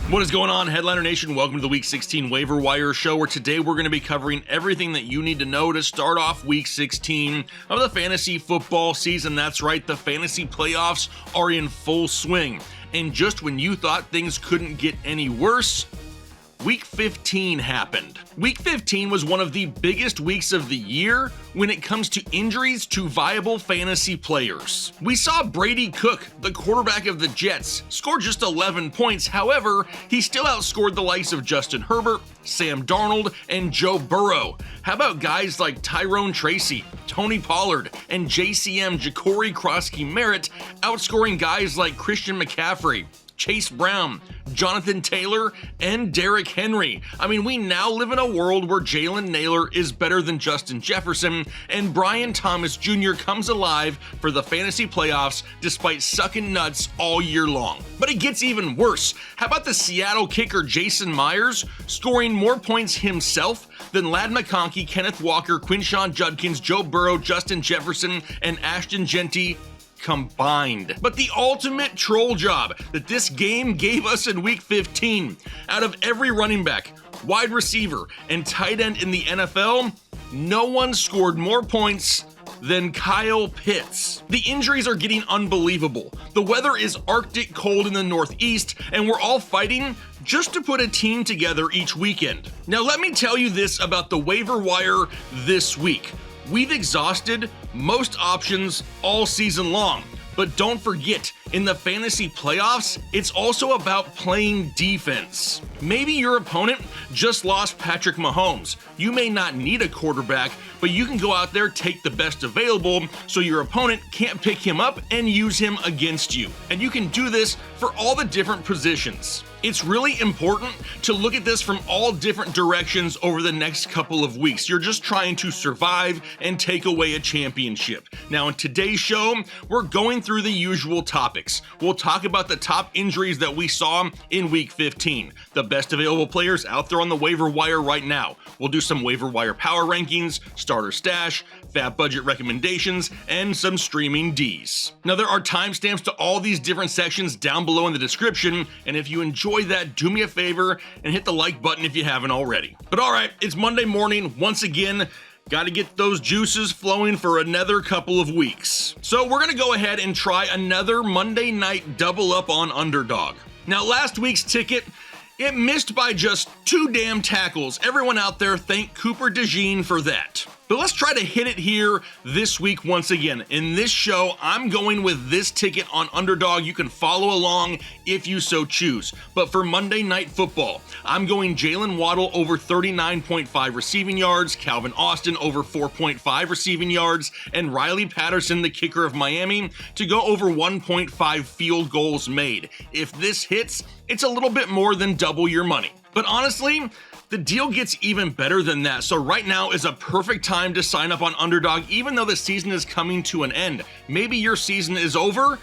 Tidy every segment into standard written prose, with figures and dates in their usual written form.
What is going on, Headliner Nation? Welcome to the Week 16 Waiver Wire Show, where today we're going to be covering everything that you need to know to start off Week 16 of the fantasy football season. That's right, the fantasy playoffs are in full swing. And just when you thought things couldn't get any worse, Week 15 happened. Week 15 was one of the biggest weeks of the year when it comes to injuries to viable fantasy players. We saw Brady Cook, the quarterback of the Jets, score just 11 points. However, he still outscored the likes of Justin Herbert, Sam Darnold, and Joe Burrow. How about guys like Tyrone Tracy, Tony Pollard, and JCM Ja'Cory Krosky-Merritt outscoring guys like Christian McCaffrey, Chase Brown, Jonathan Taylor, and Derrick Henry? I mean, we now live in a world where Jalen Nailor is better than Justin Jefferson, and Brian Thomas Jr. comes alive for the fantasy playoffs despite sucking nuts all year long. But it gets even worse. How about the Seattle kicker Jason Myers scoring more points himself than Ladd McConkey, Kenneth Walker, Quinshon Judkins, Joe Burrow, Justin Jefferson, and Ashton Jeanty combined? But the ultimate troll job that this game gave us in Week 15, out of every running back, wide receiver, and tight end in the NFL, no one scored more points than Kyle Pitts. The injuries are getting unbelievable. The weather is Arctic cold in the Northeast, and we're all fighting just to put a team together each weekend. Now let me tell you this about the waiver wire this week. We've exhausted most options all season long, but don't forget, in the fantasy playoffs, it's also about playing defense. Maybe your opponent just lost Patrick Mahomes. You may not need a quarterback, but you can go out there, take the best available, so your opponent can't pick him up and use him against you. And you can do this for all the different positions. It's really important to look at this from all different directions over the next couple of weeks. You're just trying to survive and take away a championship. Now, in today's show, we're going through the usual topics. We'll talk about the top injuries that we saw in Week 15, the best available players out there on the waiver wire right now. We'll do some waiver wire power rankings, starter stash, FAAB budget recommendations, and some Streamin Ds. Now, there are timestamps to all these different sections down below in the description, and if you enjoy that, do me a favor and hit the like button if you haven't already. But all right, it's Monday morning once again. Got to get those juices flowing for another couple of weeks. So we're going to go ahead and try another Monday night double up on Underdog. Now, last week's ticket, it missed by just 2 damn tackles. Everyone out there, thank Cooper DeJean for that. But let's try to hit it here this week once again. In this show, I'm going with this ticket on Underdog. You can follow along if you so choose. But for Monday Night Football, I'm going Jalen Waddle over 39.5 receiving yards, Calvin Austin over 4.5 receiving yards, and Riley Patterson, the kicker of Miami, to go over 1.5 field goals made. If this hits, it's a little bit more than double your money. But honestly, the deal gets even better than that. So right now is a perfect time to sign up on Underdog, even though the season is coming to an end. Maybe your season is over.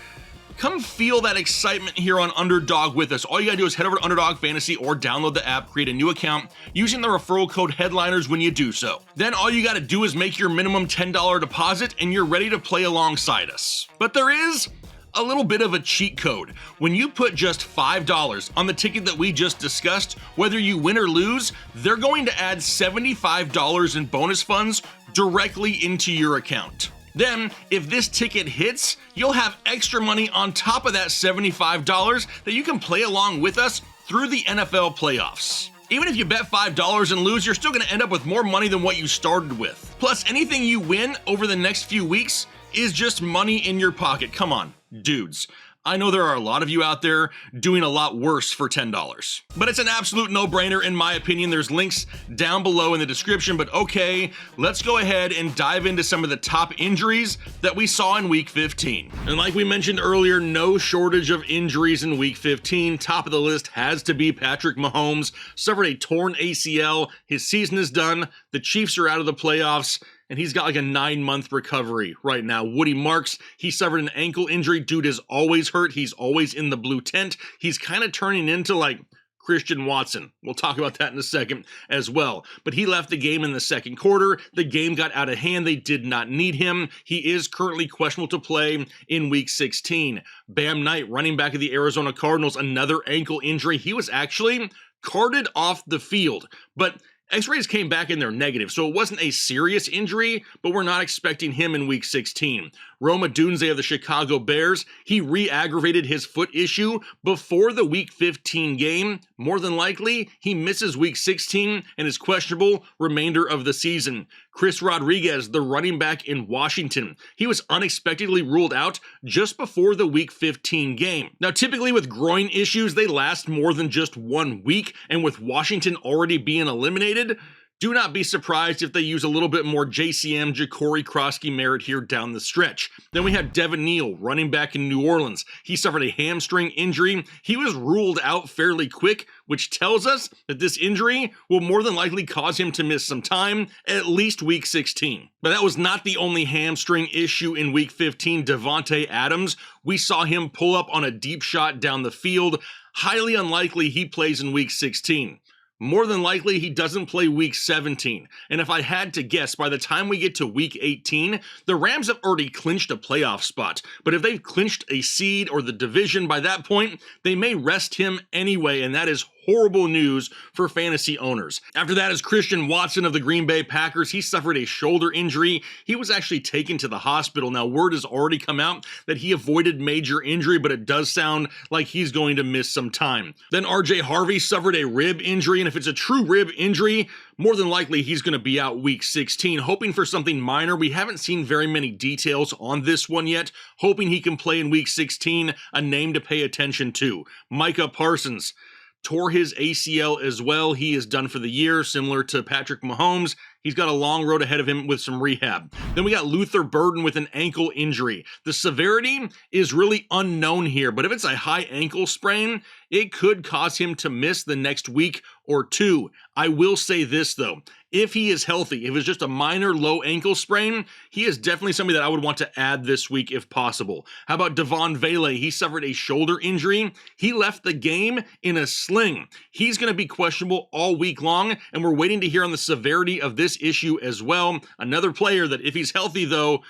Come feel that excitement here on Underdog with us. All you gotta do is head over to Underdog Fantasy or download the app, create a new account using the referral code Headliners when you do so. Then all you gotta do is make your minimum $10 deposit and you're ready to play alongside us. But there is a little bit of a cheat code. When you put just $5 on the ticket that we just discussed, whether you win or lose, they're going to add $75 in bonus funds directly into your account. Then, if this ticket hits, you'll have extra money on top of that $75 that you can play along with us through the NFL playoffs. Even if you bet $5 and lose, you're still going to end up with more money than what you started with. Plus, anything you win over the next few weeks is just money in your pocket. Come on, dudes. I know there are a lot of you out there doing a lot worse for $10. But it's an absolute no-brainer in my opinion. There's links down below in the description, but okay, let's go ahead and dive into some of the top injuries that we saw in Week 15. And like we mentioned earlier, no shortage of injuries in Week 15. Top of the list has to be Patrick Mahomes. Suffered a torn ACL. His season is done. The Chiefs are out of the playoffs. And he's got like a 9-month recovery right now. Woody Marks, he suffered an ankle injury. Dude is always hurt. He's always in the blue tent. He's kind of turning into like Christian Watson. We'll talk about that in a second as well. But he left the game in the second quarter. The game got out of hand. They did not need him. He is currently questionable to play in Week 16. Bam Knight, running back of the Arizona Cardinals, another ankle injury. He was actually carted off the field, but X-rays came back and they're negative, so it wasn't a serious injury, but we're not expecting him in Week 16. Roma Dunze of the Chicago Bears, he re-aggravated his foot issue before the Week 15 game. More than likely, he misses Week 16 and is questionable remainder of the season. Chris Rodriguez, the running back in Washington, he was unexpectedly ruled out just before the Week 15 game. Now, typically with groin issues, they last more than just 1 week, and with Washington already being eliminated, do not be surprised if they use a little bit more JCM Ja'Cory Krosky merit here down the stretch. Then we have Devin Neal, running back in New Orleans. He suffered a hamstring injury. He was ruled out fairly quick, which tells us that this injury will more than likely cause him to miss some time, at least Week 16. But that was not the only hamstring issue in Week 15. Devontae Adams, we saw him pull up on a deep shot down the field. Highly unlikely he plays in Week 16. More than likely, he doesn't play Week 17. And if I had to guess, by the time we get to Week 18, the Rams have already clinched a playoff spot. But if they've clinched a seed or the division by that point, they may rest him anyway, and that is horrible news for fantasy owners. After that is Christian Watson of the Green Bay Packers. He suffered a shoulder injury. He was actually taken to the hospital. Now, word has already come out that he avoided major injury, but it does sound like he's going to miss some time. Then RJ Harvey suffered a rib injury, and if it's a true rib injury, more than likely he's going to be out Week 16. Hoping for something minor. We haven't seen very many details on this one yet. Hoping he can play in Week 16, a name to pay attention to. Micah Parsons tore his ACL as well. He is done for the year, similar to Patrick Mahomes. He's got a long road ahead of him with some rehab. Then we got Luther Burden with an ankle injury. The severity is really unknown here, but if it's a high ankle sprain, it could cause him to miss the next week or two. I will say this though, if he is healthy, if it's just a minor low ankle sprain, he is definitely somebody that I would want to add this week if possible. How about Devon Vele? He suffered a shoulder injury. He left the game in a sling. He's going to be questionable all week long, and we're waiting to hear on the severity of this issue as well. Another player that, if he's healthy though,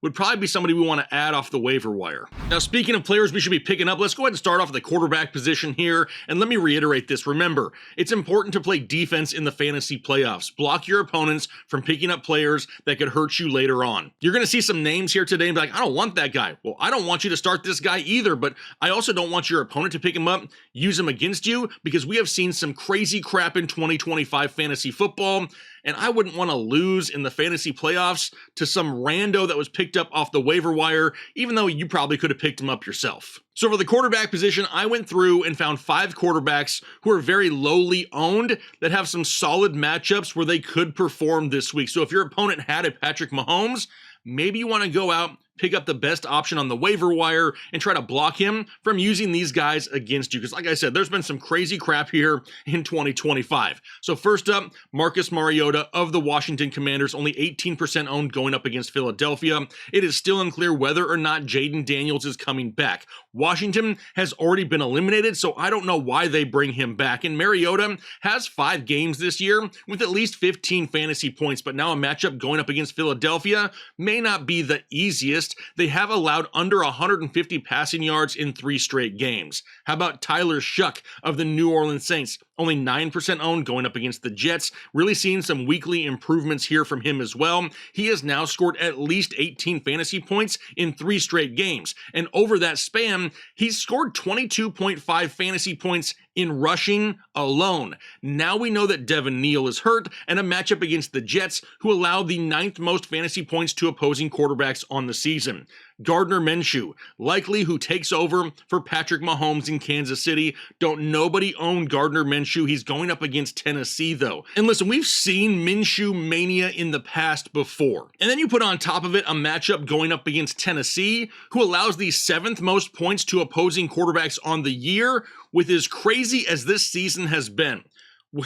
would probably be somebody we want to add off the waiver wire. Now, speaking of players we should be picking up, let's go ahead and start off at the quarterback position here. And let me reiterate this. Remember, it's important to play defense in the fantasy playoffs. Block your opponents from picking up players that could hurt you later on. You're going to see some names here today and be like, I don't want that guy. Well, I don't want you to start this guy either, but I also don't want your opponent to pick him up, use him against you, because we have seen some crazy crap in 2025 fantasy football. And I wouldn't want to lose in the fantasy playoffs to some rando that was picked up off the waiver wire, even though you probably could have picked him up yourself. So for the quarterback position, I went through and found 5 quarterbacks who are very lowly owned that have some solid matchups where they could perform this week. So if your opponent had a Patrick Mahomes, maybe you want to go out, pick up the best option on the waiver wire, and try to block him from using these guys against you. Because like I said, there's been some crazy crap here in 2025. So first up, Marcus Mariota of the Washington Commanders, only 18% owned going up against Philadelphia. It is still unclear whether or not Jaden Daniels is coming back. Washington has already been eliminated, so I don't know why they bring him back. And Mariota has 5 games this year with at least 15 fantasy points, but now a matchup going up against Philadelphia may not be the easiest. They have allowed under 150 passing yards in 3 straight games. How about Tyler Shuck of the New Orleans Saints? Only 9% owned going up against the Jets. Really seeing some weekly improvements here from him as well. He has now scored at least 18 fantasy points in 3 straight games. And over that span, he's scored 22.5 fantasy points in rushing alone. Now we know that Devin Neal is hurt, and a matchup against the Jets, who allow the 9th most fantasy points to opposing quarterbacks on the season. Gardner Minshew, likely who takes over for Patrick Mahomes in Kansas City. Don't nobody own Gardner Minshew. He's going up against Tennessee though. And listen, we've seen Minshew mania in the past before. And then you put on top of it a matchup going up against Tennessee, who allows the 7th most points to opposing quarterbacks on the year. With as crazy as this season has been,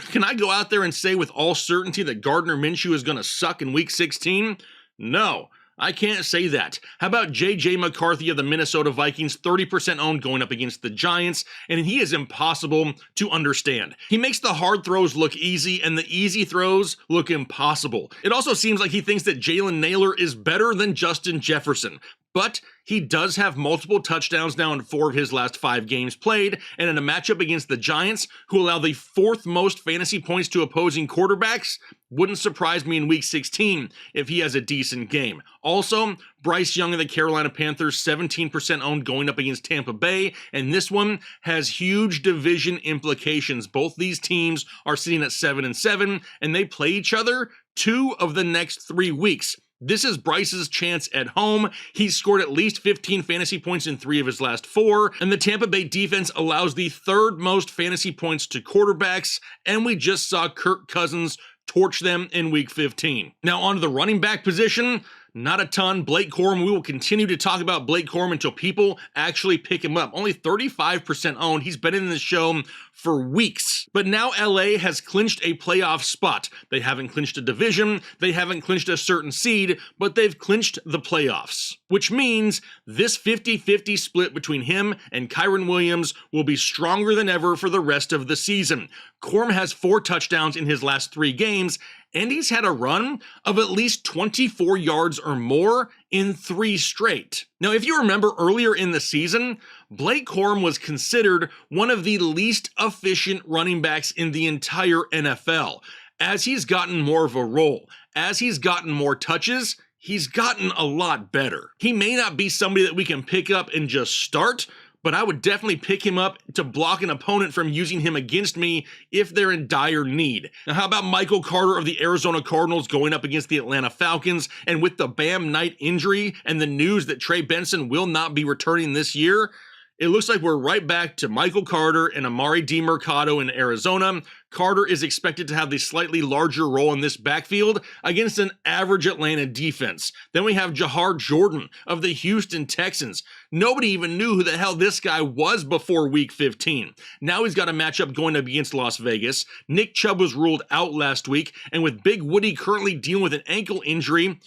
can I go out there and say with all certainty that Gardner Minshew is going to suck in Week 16? No. I can't say that. How about J.J. McCarthy of the Minnesota Vikings, 30% owned going up against the Giants, and he is impossible to understand. He makes the hard throws look easy and the easy throws look impossible. It also seems like he thinks that Jalen Nailor is better than Justin Jefferson. But he does have multiple touchdowns now in 4 of his last 5 games played, and in a matchup against the Giants, who allow the 4th most fantasy points to opposing quarterbacks, wouldn't surprise me in Week 16 if he has a decent game. Also, Bryce Young of the Carolina Panthers, 17% owned going up against Tampa Bay, and this one has huge division implications. Both these teams are sitting at 7-7, and they play each other 2 of the next 3 weeks. This is Bryce's chance at home. He's scored at least 15 fantasy points in 3 of his last 4, and the Tampa Bay defense allows the 3rd most fantasy points to quarterbacks, and we just saw Kirk Cousins torch them in Week 15. Now on to the running back position. Not a ton. Blake Corum, we will continue to talk about Blake Corum until people actually pick him up. Only 35% owned. He's been in the show for weeks. But now LA has clinched a playoff spot. They haven't clinched a division, they haven't clinched a certain seed, but they've clinched the playoffs. Which means this 50-50 split between him and Kyren Williams will be stronger than ever for the rest of the season. Corum has 4 touchdowns in his last 3 games, and he's had a run of at least 24 yards or more in 3 straight. Now, if you remember earlier in the season, Blake Corum was considered one of the least efficient running backs in the entire NFL. As he's gotten more of a role, as he's gotten more touches, he's gotten a lot better. He may not be somebody that we can pick up and just start, but I would definitely pick him up to block an opponent from using him against me if they're in dire need. Now, how about Michael Carter of the Arizona Cardinals going up against the Atlanta Falcons? And with the Bam Knight injury and the news that Trey Benson will not be returning this year, it looks like we're right back to Michael Carter and Amari DiMercado in Arizona. Carter is expected to have the slightly larger role in this backfield against an average Atlanta defense. Then we have Jahar Jordan of the Houston Texans. Nobody even knew who the hell this guy was before Week 15. Now he's got a matchup going up against Las Vegas. Nick Chubb was ruled out last week, and with Big Woody currently dealing with an ankle injury,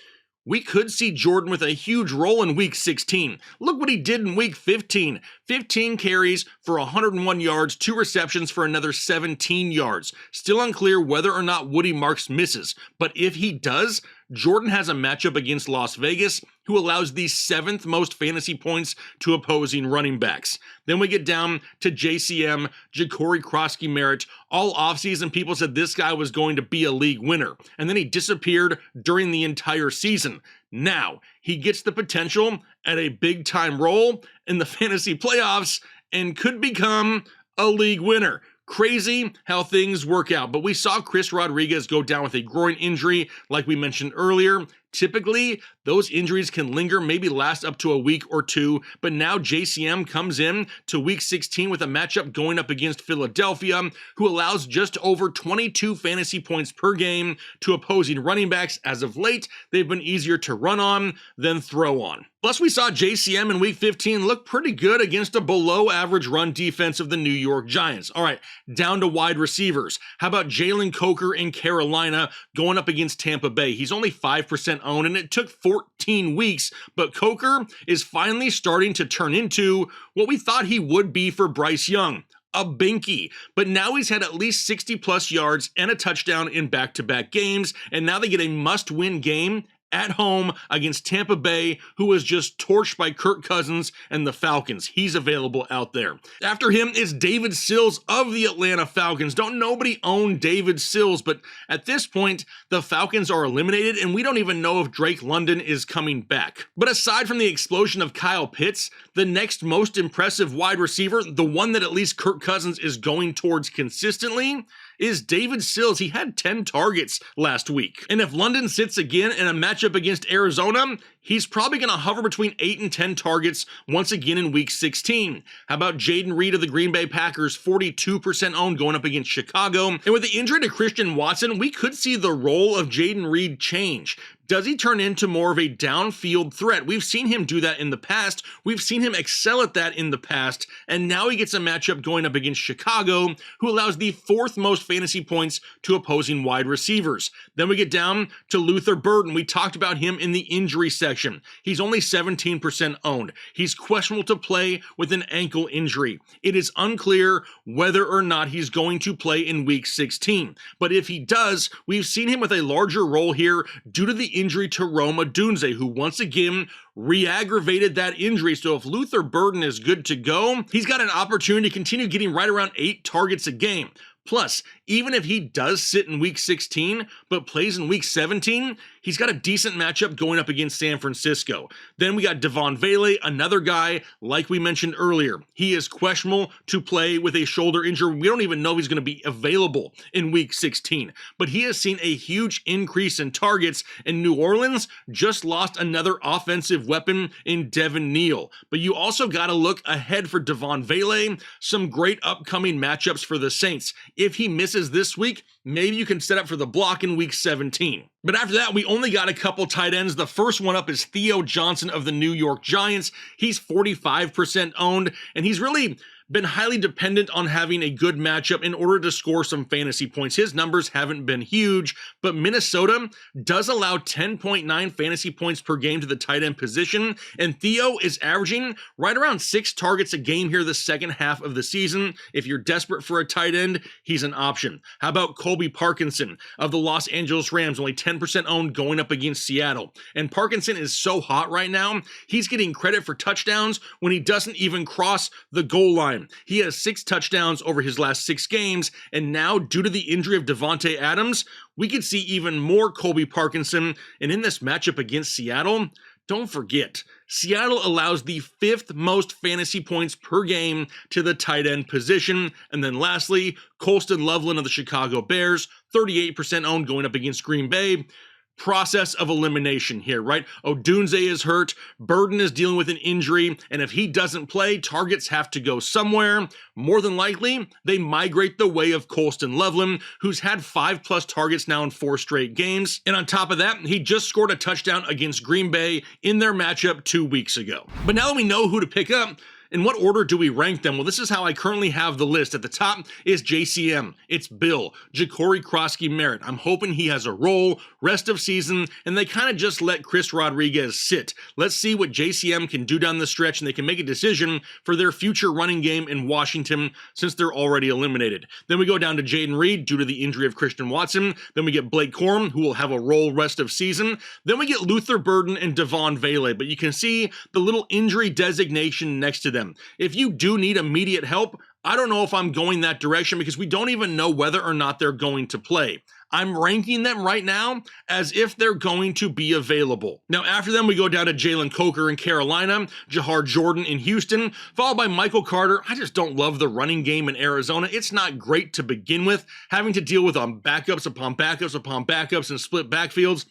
we could see Jordan with a huge role in Week 16. Look what he did in Week 15. 15 carries for 101 yards, 2 receptions for another 17 yards. Still unclear whether or not Woody Marks misses, but if he does, Jordan has a matchup against Las Vegas, who allows the 7th most fantasy points to opposing running backs. Then we get down to JCM, Ja'Cory Krosky-Merritt. All offseason, people said this guy was going to be a league winner, and then he disappeared during the entire season. Now, he gets the potential at a big-time role in the fantasy playoffs and could become a league winner. Crazy how things work out, but we saw Chris Rodriguez go down with a groin injury like we mentioned earlier. Typically, those injuries can linger, maybe last up to a week or 2, but now JCM comes in to Week 16 with a matchup going up against Philadelphia, who allows just over 22 fantasy points per game to opposing running backs. As of late, they've been easier to run on than throw on. Plus, we saw JCM in Week 15 look pretty good against a below-average run defense of the New York Giants. All right, down to wide receivers. How about Jalen Coker in Carolina going up against Tampa Bay? He's only 5% owned, and it took 14 weeks, but Coker is finally starting to turn into what we thought he would be for Bryce Young. A binky, but now he's had at least 60 plus yards and a touchdown in back-to-back games, and now they get a must-win game at home against Tampa Bay, who was just torched by Kirk Cousins and the Falcons. He's available out there. After him is David Sills of the Atlanta Falcons. Don't nobody own David Sills, but at this point, the Falcons are eliminated, and we don't even know if Drake London is coming back. But aside from the explosion of Kyle Pitts, the next most impressive wide receiver, the one that at least Kirk Cousins is going towards consistently, is David Sills. He had 10 targets last week. And if London sits again in a matchup against Arizona, he's probably going to hover between 8 and 10 targets once again in Week 16. How about Jaden Reed of the Green Bay Packers, 42% owned going up against Chicago? And with the injury to Christian Watson, we could see the role of Jaden Reed change. Does he turn into more of a downfield threat? We've seen him do that in the past. We've seen him excel at that in the past. And now he gets a matchup going up against Chicago, who allows the 4th most fantasy points to opposing wide receivers. Then we get down to Luther Burden. We talked about him in the injury section. He's only 17% owned. He's questionable to play with an ankle injury. It is unclear whether or not he's going to play in week 16. But if he does, we've seen him with a larger role here due to the injury to Rome Odunze, who once again re-aggravated that injury. So if Luther Burden is good to go, he's got an opportunity to continue getting right around 8 targets a game. Plus, even if he does sit in week 16, but plays in week 17, he's got a decent matchup going up against San Francisco. Then we got Devon Vele, another guy, like we mentioned earlier. He is questionable to play with a shoulder injury. We don't even know if he's going to be available in week 16. But he has seen a huge increase in targets, and New Orleans just lost another offensive weapon in Devin Neal. But you also got to look ahead for Devon Vele. Some great upcoming matchups for the Saints. If he misses this week, maybe you can set up for the block in week 17. But after that, we only got a couple tight ends. The first one up is Theo Johnson of the New York Giants. He's 45% owned, and he's really been highly dependent on having a good matchup in order to score some fantasy points. His numbers haven't been huge, but Minnesota does allow 10.9 fantasy points per game to the tight end position, and Theo is averaging right around 6 targets a game here the second half of the season. If you're desperate for a tight end, he's an option. How about Colby Parkinson of the Los Angeles Rams, only 10% owned going up against Seattle. And Parkinson is so hot right now, he's getting credit for touchdowns when he doesn't even cross the goal line. He has 6 touchdowns over his last 6 games, and now, due to the injury of Devontae Adams, we could see even more Colby Parkinson. And in this matchup against Seattle, don't forget, Seattle allows the 5th most fantasy points per game to the tight end position. And then lastly, Colston Loveland of the Chicago Bears, 38% owned going up against Green Bay. Process of elimination here, right? Odunze is hurt, Burden is dealing with an injury, and if he doesn't play, targets have to go somewhere. More than likely, they migrate the way of Colston Loveland, who's had 5+ targets now in 4 straight games. And on top of that, he just scored a touchdown against Green Bay in their matchup 2 weeks ago. But now that we know who to pick up, in what order do we rank them? Well, this is how I currently have the list. At the top is JCM. It's Bill, Ja'Cory Krosky-Merritt. I'm hoping he has a role rest of season, and they kind of just let Chris Rodriguez sit. Let's see what JCM can do down the stretch, and they can make a decision for their future running game in Washington since they're already eliminated. Then we go down to Jaden Reed due to the injury of Christian Watson. Then we get Blake Corum, who will have a role rest of season. Then we get Luther Burden and Devon Vele, but you can see the little injury designation next to them. If you do need immediate help, I don't know if I'm going that direction because we don't even know whether or not they're going to play. I'm ranking them right now as if they're going to be available. Now, after them, we go down to Jalen Coker in Carolina, Jahar Jordan in Houston, followed by Michael Carter. I just don't love the running game in Arizona. It's not great to begin with, having to deal with backups upon backups upon backups and split backfields.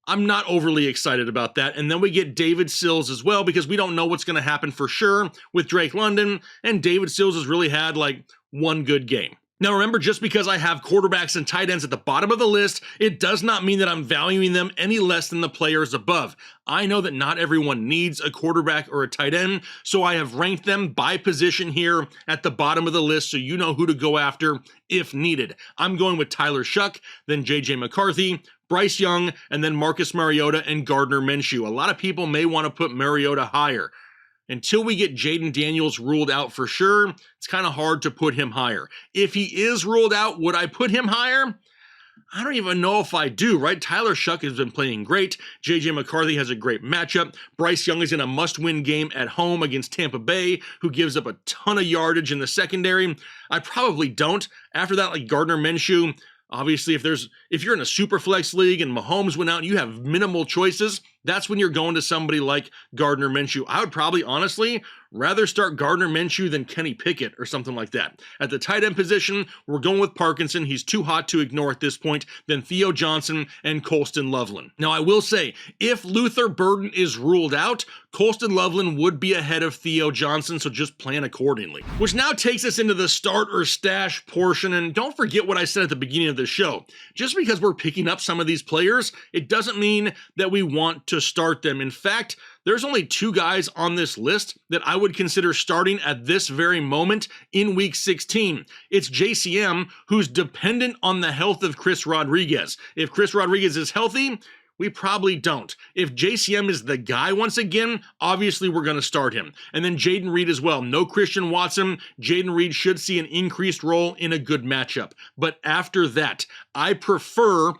I'm not overly excited about that. And then we get David Sills as well because we don't know what's going to happen for sure with Drake London. And David Sills has really had like one good game. Now remember, just because I have quarterbacks and tight ends at the bottom of the list, it does not mean that I'm valuing them any less than the players above. I know that not everyone needs a quarterback or a tight end, so I have ranked them by position here at the bottom of the list so you know who to go after if needed. I'm going with Tyler Shuck, then J.J. McCarthy, Bryce Young, and then Marcus Mariota and Gardner Minshew. A lot of people may want to put Mariota higher. Until we get Jaden Daniels ruled out for sure, it's kind of hard to put him higher. If he is ruled out, would I put him higher? I don't even know if I do, right? Tyler Shuck has been playing great. J.J. McCarthy has a great matchup. Bryce Young is in a must-win game at home against Tampa Bay, who gives up a ton of yardage in the secondary. I probably don't. After that, like Gardner Minshew, obviously, if you're in a super flex league and Mahomes went out and you have minimal choices, that's when you're going to somebody like Gardner Minshew. I would probably honestly rather start Gardner Minshew than Kenny Pickett or something like that. At the tight end position, we're going with Parkinson. He's too hot to ignore at this point. Then Theo Johnson and Colston Loveland. Now, I will say, if Luther Burden is ruled out, Colston Loveland would be ahead of Theo Johnson, so just plan accordingly. Which now takes us into the start or stash portion, and don't forget what I said at the beginning of the show. Just because we're picking up some of these players, it doesn't mean that we want to start them. In fact, there's only 2 guys on this list that I would consider starting at this very moment in Week 16. It's JCM, who's dependent on the health of Chris Rodriguez. If Chris Rodriguez is healthy, we probably don't. If JCM is the guy once again, obviously we're going to start him. And then Jaden Reed as well. No Christian Watson. Jaden Reed should see an increased role in a good matchup. But after that, I prefer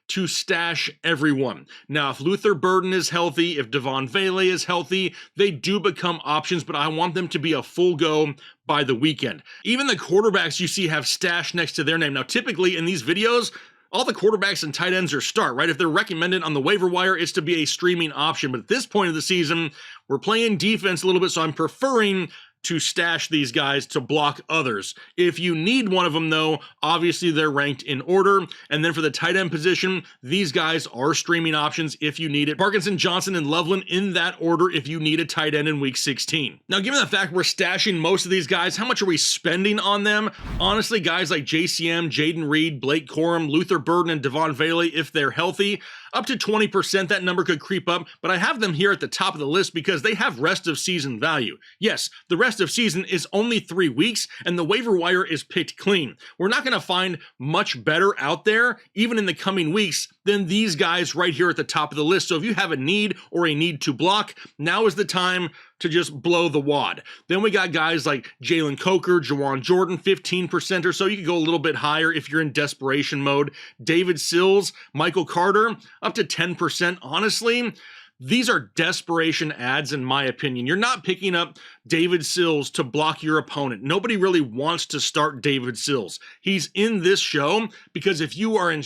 to stash everyone. Now, if Luther Burden is healthy, if Devon Vele is healthy, they do become options, but I want them to be a full go by the weekend. Even the quarterbacks you see have stash next to their name. Now, typically in these videos, all the quarterbacks and tight ends are start, right? If they're recommended on the waiver wire, it's to be a streaming option. But at this point of the season, we're playing defense a little bit, so I'm preferring to stash these guys to block others. If you need one of them, though, obviously they're ranked in order. And then for the tight end position, these guys are streaming options if you need it. Parkinson, Johnson, and Loveland in that order if you need a tight end in Week 16. Now, given the fact we're stashing most of these guys, how much are we spending on them? Honestly, guys like JCM, Jaden Reed, Blake Corum, Luther Burden, and Devon Vele, if they're healthy, up to 20%, that number could creep up, but I have them here at the top of the list because they have rest of season value. Yes, the rest of season is only 3 weeks, and the waiver wire is picked clean. We're not going to find much better out there, even in the coming weeks, than these guys right here at the top of the list. So if you have a need or a need to block, now is the time to just blow the wad. Then we got guys like Jalen Coker, Jawan Jordan, 15% or so. You could go a little bit higher if you're in desperation mode. David Sills, Michael Carter, up to 10%. Honestly, these are desperation ads in my opinion. You're not picking up David Sills to block your opponent. Nobody really wants to start David Sills. He's in this show because if you are in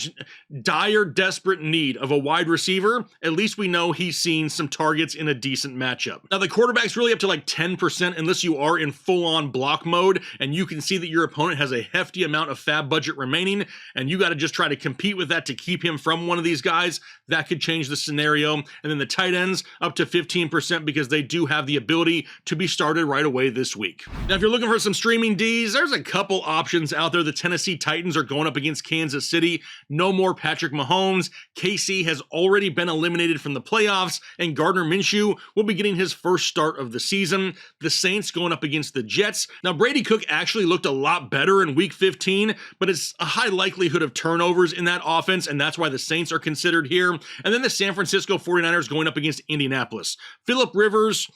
dire, desperate need of a wide receiver, at least we know he's seen some targets in a decent matchup. Now, the quarterback's really up to like 10% unless you are in full-on block mode and you can see that your opponent has a hefty amount of FAAB budget remaining and you got to just try to compete with that to keep him from one of these guys. That could change the scenario. And then the tight ends up to 15% because they do have the ability to be started right away this week. Now, if you're looking for some streaming Ds, there's a couple options out there. The Tennessee Titans are going up against Kansas City. No more Patrick Mahomes. KC has already been eliminated from the playoffs, and Gardner Minshew will be getting his first start of the season. The Saints going up against the Jets. Now, Brady Cook actually looked a lot better in Week 15, but it's a high likelihood of turnovers in that offense, and that's why the Saints are considered here. And then the San Francisco 49ers going up against Indianapolis. Phillip Rivers,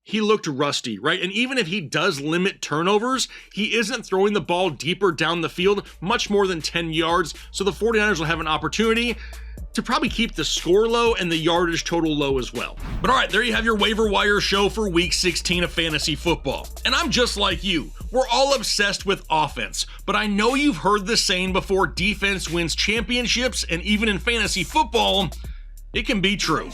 he looked rusty, right? And even if he does limit turnovers, he isn't throwing the ball deeper down the field, much more than 10 yards. So the 49ers will have an opportunity to probably keep the score low and the yardage total low as well. But all right, there you have your waiver wire show for Week 16 of fantasy football. And I'm just like you. We're all obsessed with offense, but I know you've heard the saying before, defense wins championships, and even in fantasy football, it can be true.